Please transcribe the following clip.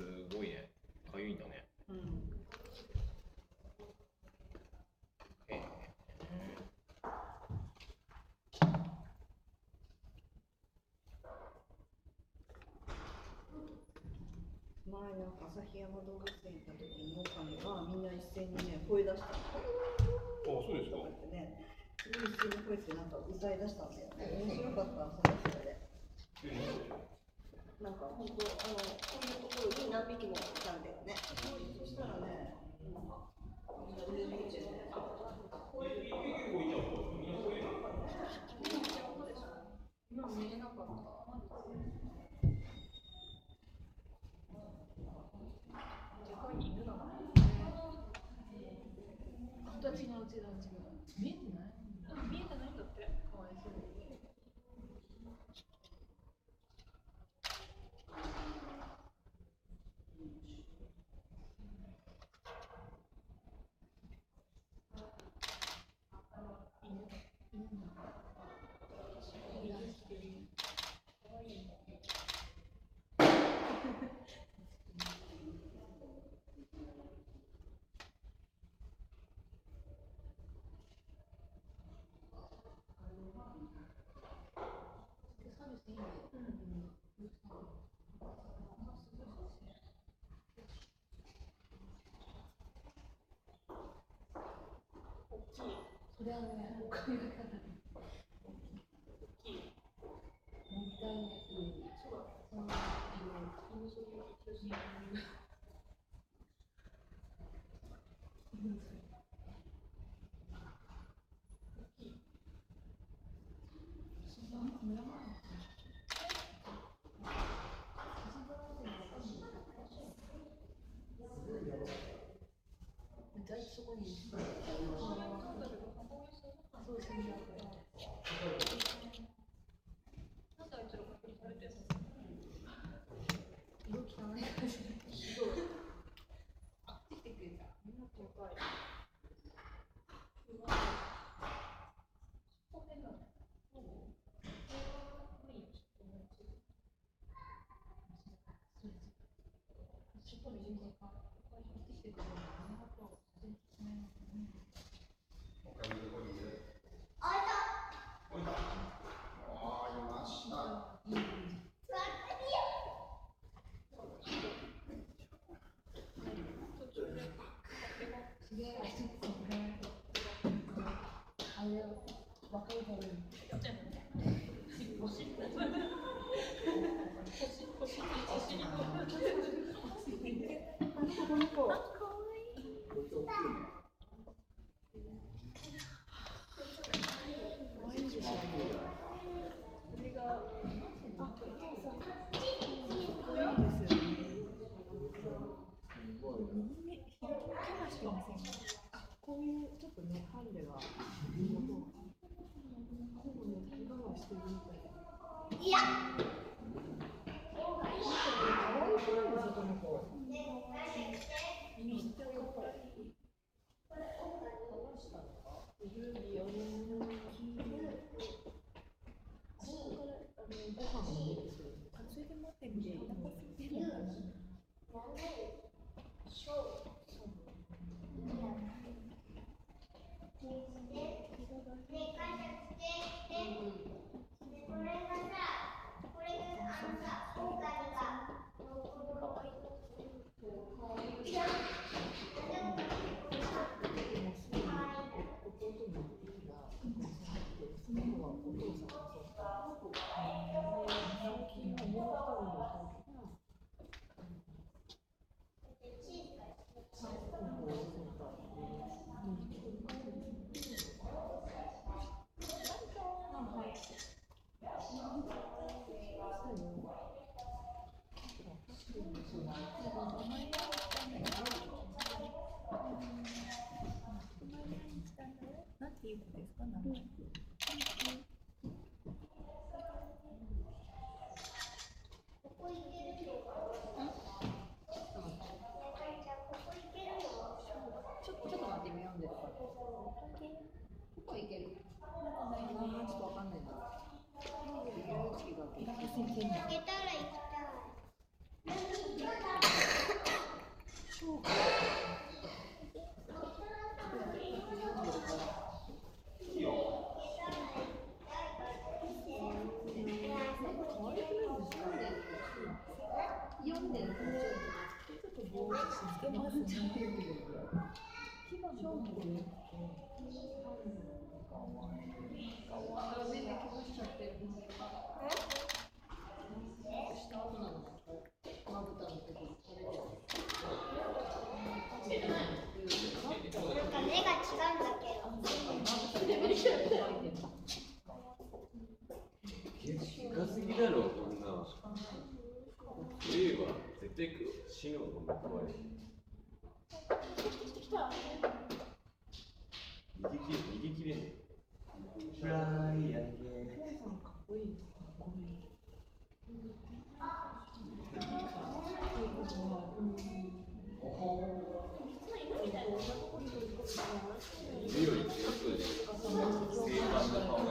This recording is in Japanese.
すごいね。かゆいんだね。うん。前なんか旭山動物園行った時にオカミがみんな一斉にね吠え出したの。あ、そうですか。ね、一斉に吠えてなんか歌い出したんだよね。面白かったそれで。なんか本当こういうところに何匹もいたんだよね。そしたらね、今見えなかった。見えてないんだって。かわいそうに。それはね、お金がかかる。大きい。もったいない。そうだ。そこに。こういうちょっとね、ハンデがいや。あげたら行きたい。読んでるとちょっとぼーっとしてますね。牙がショートで全然気がしちゃってる。下のなのまぶたのところ食べちゃう。なんか目が違うんだけど。でかすぎだろ、こんな。冬は絶対死ぬのが怖い。逃げ切れねえ。フライヤー。かっこいい。いるより強そうでしょ。正反の顔が。